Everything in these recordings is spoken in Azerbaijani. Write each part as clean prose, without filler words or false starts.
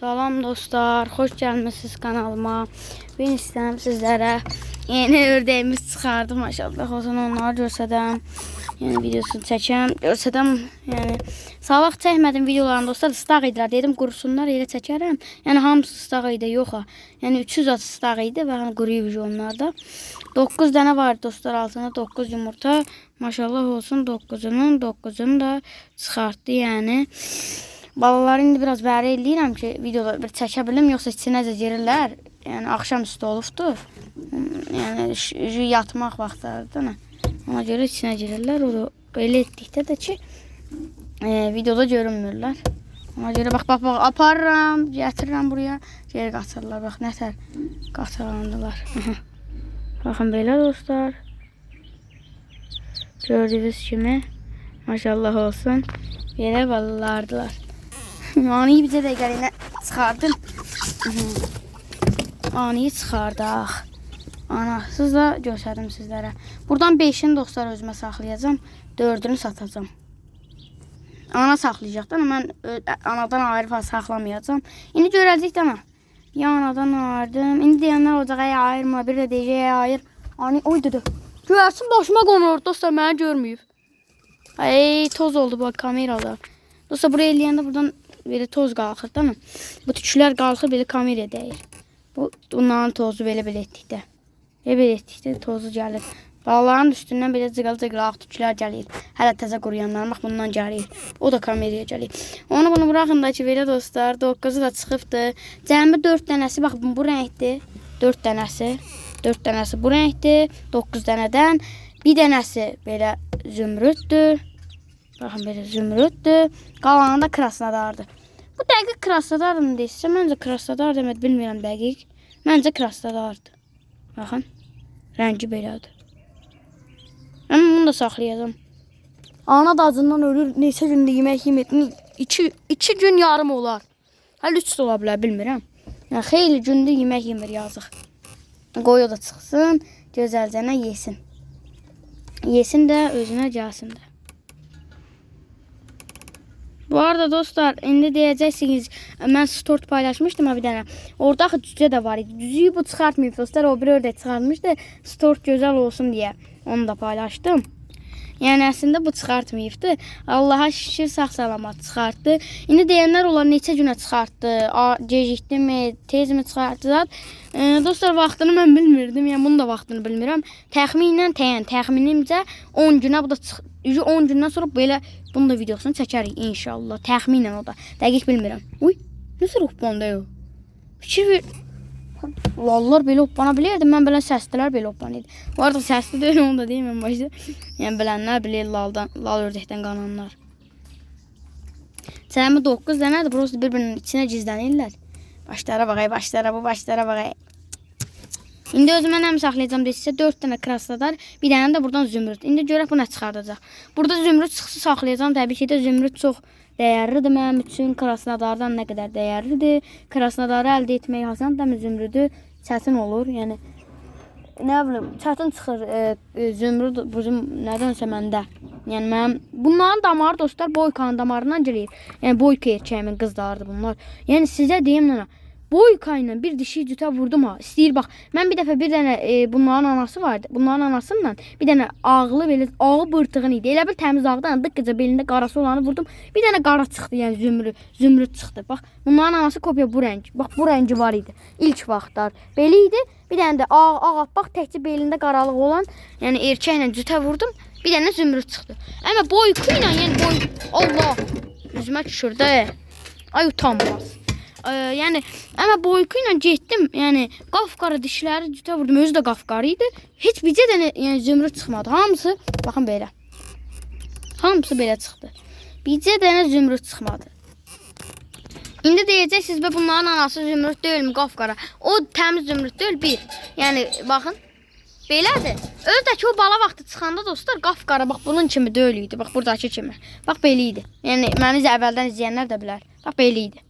Salam dostlar, hoş gəlmisiniz kanalıma. Ben istəyirəm sizlərə yeni ördəyimiz çıxardım. Maşallah olsun, onları görsədəm. Yəni videosunu çəkəm, görsədəm. Yəni sabah çəkmədim videolarını dostlar, ıslaq idilər. Dedim qurusunlar, elə çəkərəm. Yəni hamısı ıslaq idi, yox ha. Yəni 300 at ıslaq idi və hani quruyub onlarda. 9 dənə var dostlar, altına 9 yumurta. Maşallah olsun, 9'unu da çıxartdı yəni. Balaları indi biraz bəri eləyirəm ki, videoda bir çəkə bilim, yoxsa içinəcə girirlər. Yəni axşam üstü olubdur. Yəni yatmaq vaxtlarıdır. Ona görə içinə girirlər. O da belə etdikdə də ki, videoda görünmürlər. Ona görə bax aparıram, gətirirəm buraya, geri qaçırlar. Bax nətər qaçırandılar. Baxın belə dostlar. Gördüyünüz kimi maşallah olsun. Belə balalardılar. Anıyı bizə də gəlinə çıxardım. Anıyı çıxardaq. Anasız da göstərdim sizlərə. Buradan 5'ini dostlar özümə saxlayacağım. 4'ünü satacağım. Ana saxlayacaqdan, mən anadan ayrı saxlamayacağım. İndi görəcək də ana. Ya anadan ayırdım. İndi deyənlər olacaq, ayırma, bir də deyəcək, ayır. Ani, oy dedi. Görəsin başıma qonur dostlar, məni görməyib. Ay toz oldu bak kamerada. Dostlar buraya eləyəndə buradan belə toz qalxır da mı? Bu tüklər qalxır belə kameraya dəyir. Bunların tozu belə etdikdə. Belə etdikdə tozu gəlir. Balaların üstündən belə cıqıl-cıqıl ağ tüklər gəlir. Hələ təzə quruyanlar bax bundan gəlir. O da kameraya gəlir. Onu bunu buraxın da ki belə dostlar, 9'u da çıxıbdı. Cəmi 4 dənəsi bax bu rəngdir. 4 dənəsi. 4 dənəsi bu rəngdir. 9 dənədən bir dənəsi belə zümrüddür. Baxın belə zümrüddür. Qalanı da krasnodardır. Bu dəqiq krasnodar mı deyilsə, məncə krasnodar demək bilmirəm dəqiq. Məncə krasnodardır. Baxın. Rəngi belədir. Mən bunu da saxlayacağım. Ana da acından ölür. Neçə gündə yemək yemir. 2 gün yarım olar. Hələ 3 də ola bilər, bilmirəm. Yəni xeyli gündə yemək yemir, yazıq. Qoy o da çıxsın, gözəlcənə yesin. Yesin də, özünə gəlsin də. Bu arada dostlar, indi deyəcəksiniz, mən stort paylaşmışdım bir dənə. Orada axı cücə də var idi. Cücüyü bu çıxartmayıb dostlar, o bir ördək çıxartmışdı. Stort gözəl olsun deyə onu da paylaşdım. Yəni əslində bu çıxartmayıbdı. Allaha şükür sağ-salamat çıxartdı. İndi deyənlər olar neçə günə çıxartdı, gecikdi mi, tez mi çıxartdı? Dostlar vaxtını mən bilmirdim. Yəni bunun da vaxtını bilmirəm. Təxminimcə 10 günə bu da 10 gündən sonra belə bunun da videosunu çəkərik inşallah. Təxminən o da. Dəqiq bilmirəm. Uy, nəsə hoppanda yox. Fikir lallar belə hoppana bilirdim. Mən bilən səslilər belə hoppanıydı. Bu arada səsli deyil, onu da deyim mən başda. Yəni bilənlər bilir lal ördəkdən qananlar. Cəmi 9 dənədir. Burası bir-birinin içinə gizlənirlər. Başlara baxay, başlara bu, başlara baxay. İndi özümə nə saxlayacağım desə 4 dənə krasnodar, bir dənə də buradan zümrüd. İndi görək bu nə çıxardacaq. Burada zümrüd çıxsı saxlayacağım. Təbii ki də zümrüd çox dəyərlidir mənim üçün. Krasnodardan nə qədər dəyərlidir. Krasnodarı əldə etmək asandır, amma zümrüdü çətin olur. Yəni nə bilim, çətin çıxır zümrüd bizim nədənsə məndə. Yəni mənim bunların damarı dostlar boykanın damarından gəlir. Yəni boyka erkəyimin qızlarıdır bunlar. Yəni sizə deyim nə? Boyka ilə bir dişi cütə vurdum ha. İstəyir bax. Mən bir dəfə bir dənə bunların anası vardı. Bunların anasından bir dənə ağlı belə ağı bırtığın idi. Elə bir təmiz ağdan dıqqıca belində qarası olanı vurdum. Bir dənə qara çıxdı, yəni zümrüd çıxdı. Bax, bunların anası kopya bu rəng. Bax bu rəngi var idi. İlk vaxtlar belə idi. Bir dənə də ağappaq təkcə belində qaralıq olan, yəni erkəklə cütə vurdum. Bir dənə zümrüd çıxdı. Amma boyku ilə, yəni Allah üzümə düşürdü. Ay utanmaz. Yəni amma boyku ilə getdim. Yəni qafqara dişləri cütə vurdum. Özü də qafqarı idi. Heç bircə dənə yəni zümrüd çıxmadı. Hamısı baxın belə. Hamısı belə çıxdı. Bircə dənə zümrüd çıxmadı. İndi deyəcəksiniz və bunların anası zümrüd deyilmi qafqara? O təmiz zümrüd deyil bir. Yəni baxın. Belədir. Ördək o bala vaxtı çıxanda dostlar qafqara bax bunun kimi deyil idi. Bax buradakı kimi. Bax belə idi. Yəni məni əvvəldən izləyənlər də bilər. Bax belə idi.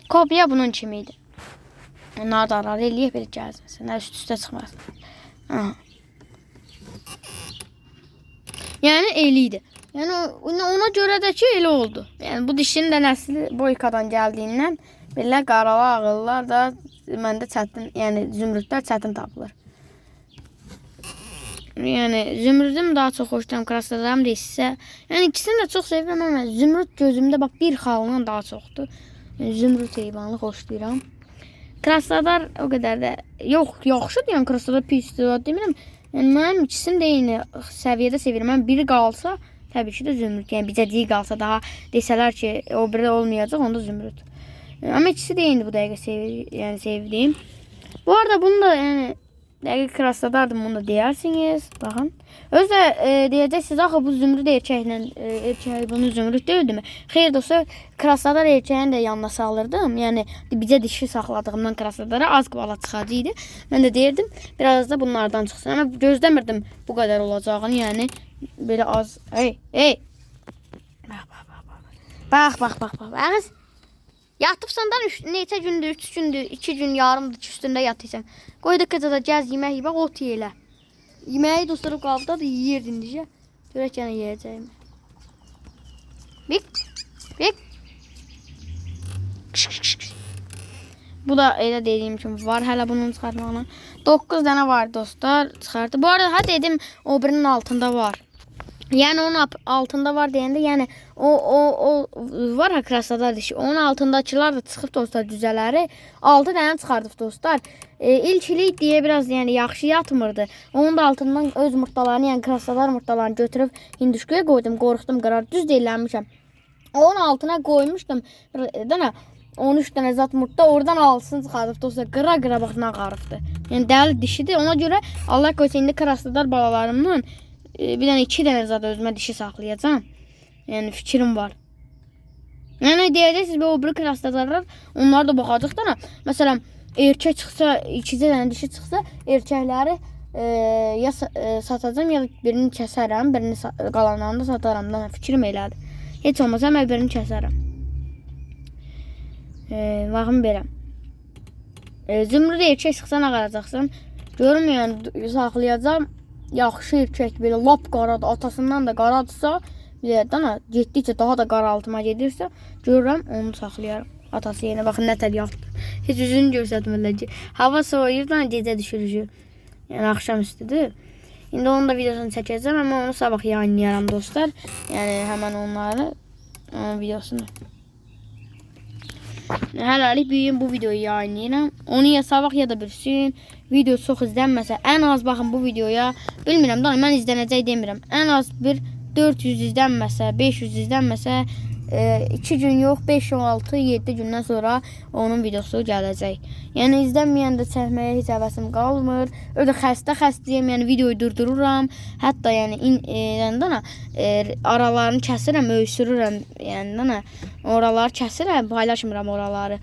Kopya bunun kimi idi. Onları da arar eləyək belə gəlsin. Üst-üstə çıxmaz. Yəni elə idi. Yəni ona görə də ki elə oldu. Yəni bu dişinin də nəsli Boykadan gəldiyindən belə qaralı ağıllar da məndə çətin, yəni zümrüdlər çətin tapılır. Yəni zümrüdüm daha çox xoşlayıram, krasnodar isə. Yəni ikisini də çox sevirəm, amma zümrüd gözümdə bax bir xalından daha çoxdur. Yəni zümrüd heyvanı xoşlayıram. Krasnodar o qədər də yaxşıdır, yəni krasnodar pisdir demirəm. Yəni mənim ikisini də eyni səviyyədə sevirəm. Mən biri qalsa təbii ki də zümrüd. Yəni bizə deyil qalsa daha desələr ki o biri olmayacaq, onda zümrüd. Amma ikisi də eyni bu dəqiqə sevdiyim. Bu arada bunu da yəni dəqiq krasnodardır, bunu da deyirsiniz. Baxın. Özü də deyəcəksiniz axı bu zümrüd erkəklə erkək bunu zümrüd deyildimi? Xeyr dostlar, krasnodar erkəyin də yanına salırdım. Yəni bizə dişi saxladığımdan krasnodara az bala çıxacaqdı. Mən də deyirdim, biraz da bunlardan çıxsın. Amma gözləmirdim bu qədər olacağını. Yəni belə az. Hey. Bax. Ağız. Yatıbsandan neçə gündür, 3 gündür, 2 gün yarımdır ki üstündə yatıysan. Qoy da qıza da gəz yemək yiyək, ot yeyilə. Yeməyi dostlarım qabda da yeyirdin deyə. Görək yenə yeyəcəyim. Bik. Bu da elə dediyim kimi var hələ bunun çıxartmağına. 9 dənə var dostlar, çıxartdı. Bu arada dedim o birinin altında var. Yəni onun altında var deyəndə, yəni o var ha krasnodar dişi. Onun altındakilar da çıxıb dostlar düzələri 6 dənə çıxardıb dostlar. İlkilik deyə biraz yəni yaxşı yatmırdı. Onun da altından öz murtdalarını, yəni krasnodar murtdalarını götürüb hinduşkaya qoydum, qorxdum qarar. Düz deyilənmişəm. Onun altına qoymuşdum. Dənə 13 dənə zat murtda, oradan altısını çıxardıb dostlar. Qıra bax nə qarıbdı. Yəni dəli dişidir. Ona görə Allah qoysa indi krasnodar balalarımdan bir dənə 2 dənə zat özümə dişi saxlayacağam. Yəni fikrim var. Yəni deyəcəksiniz o biri krasnodarlar, onlar da baxacaq da. Məsələn, erkək çıxsa, 2 dənə dişi çıxsa, erkəkləri ya satacağam ya birini kəsərəm, birini qalanlarını da sataram da. Fikrim elədir. Heç olmasa mən birini kəsərəm. Baxın belə. Zümrüd erkək çıxsa nə qalacaqsın? Görüm yəni saxlayacağam. Yaxşı erkək belə lap qaradır, atasından da qaradırsa, getdikcə daha da qaraltıma gedirsə, görürəm, onu saxlayaram. Atası yenə baxın nə tər yaptı. Heç üzünü göstərmirlər ki, hava soğuyur da gecə düşürücü. Yəni axşam üstüdür. İndi onun da videosunu çəkəcəm, amma onu sabah yayınlayaram dostlar. Yəni həmən onları, onun videosunu. Hələlik büyüyün bu videoyu yayınlayıram. Onu ya sabah ya da birsin. Video çox izlənməsə, ən az baxın bu videoya, bilmirəm da mən izlənəcək demirəm. Ən az bir 400 izlənməsə, 500 izlənməsə, 2 gün yox, 5, 6, 7 gündən sonra onun videosu gələcək. Yəni izlənməyəndə çəkməyə heç həvəsim qalmır. Öyle xəstəyəm, yəni videoyu durdururam. Hətta yəni aralarını kəsirəm, öysürürəm. Yəni oraları kəsirəm, paylaşmıram oraları.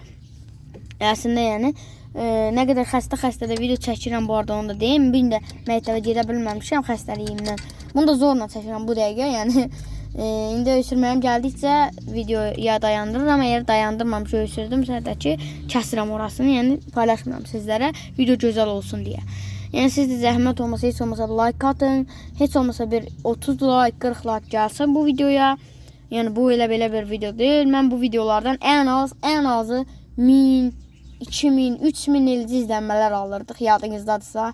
Əslində yəni nə qədər xəstə də video çəkirəm bu arada, onu da deyim. Bir də məktəbə gedə bilməmişəm xəstəliyimdən. Bunu da zorla çəkirəm bu dəqiqə. Yəni indi öysürməyim gəldikcə videoya dayandırıram. Əgər dayandırmamış öysürdümsə də ki, kəsirəm orasını. Yəni paylaşmıram sizlərə, video gözəl olsun deyə. Yəni siz də zəhmət olmasa, heç olmasa like atın. Heç olmasa bir 30 like, 40 like gəlsin bu videoya. Yəni bu elə belə bir video deyil. Mən bu videolardan ən azı 1000, 2000, 3000 ilci izlənmələr alırdıq, yadınızdadırsa.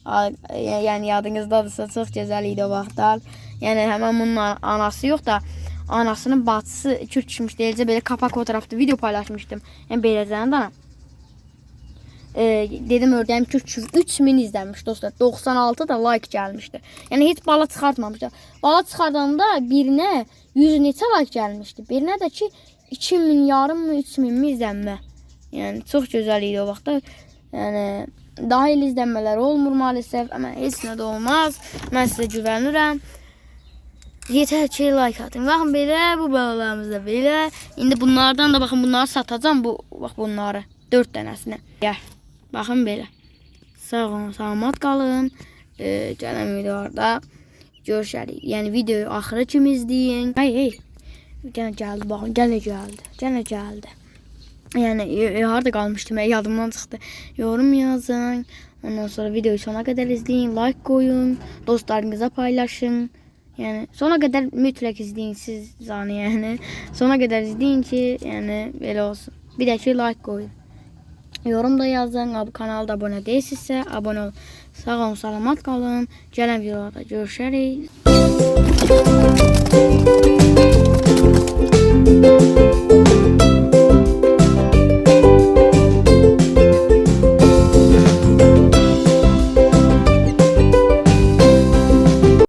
Yəni yadınızdadırsa, çox gözəl idi o vaxtlar. Yəni həmən bunun anası yox da, anasının bacısı kürk düşmüşdü. Eləcə belə kapak fotoğrafda video paylaşmışdım. Yəni beləcədən dana. Dedim ördəyim kürk 3000 izlənmiş dostlar. 96 da like gəlmişdi. Yəni heç bala çıxartmamışdı. Bala çıxardanda birinə 100 neçə like gəlmişdi. Birinə də ki 2000 yarım mı 3000 mi izlənmə. Yəni çox gözəl idi o vaxtda. Yəni daha il izlənmələr olmur maalesef, amma heç nə də olmaz. Mən sizə güvənirəm. Yetər ki like atın. Baxın belə, bu balalarımız da belə. İndi bunlardan da baxın, bunları satacağım. Bax bunları 4 dənəsini. Gəl. Baxın belə. Sağ olun, salamat qalın. Gələn videolarda görüşərik. Yəni videoyu axıra kimi izləyin. Hey. Gənə gəldi, baxın, gənə gəldi. Yəni harda qalmışdım, yadımdan çıxdı. Yorum yazın. Ondan sonra videoyu sona qədər izləyin, like qoyun, dostlarınıza paylaşın. Yəni sona qədər mütləq izləyin siz zanı yəni. Sona qədər izləyin ki, yəni belə olsun. Bir də ki like qoyun. Yorum da yazın. Kanala da abunə deyilsinizsə abunə olun. Sağ olun, salamat qalın. Gələn videoda görüşərik.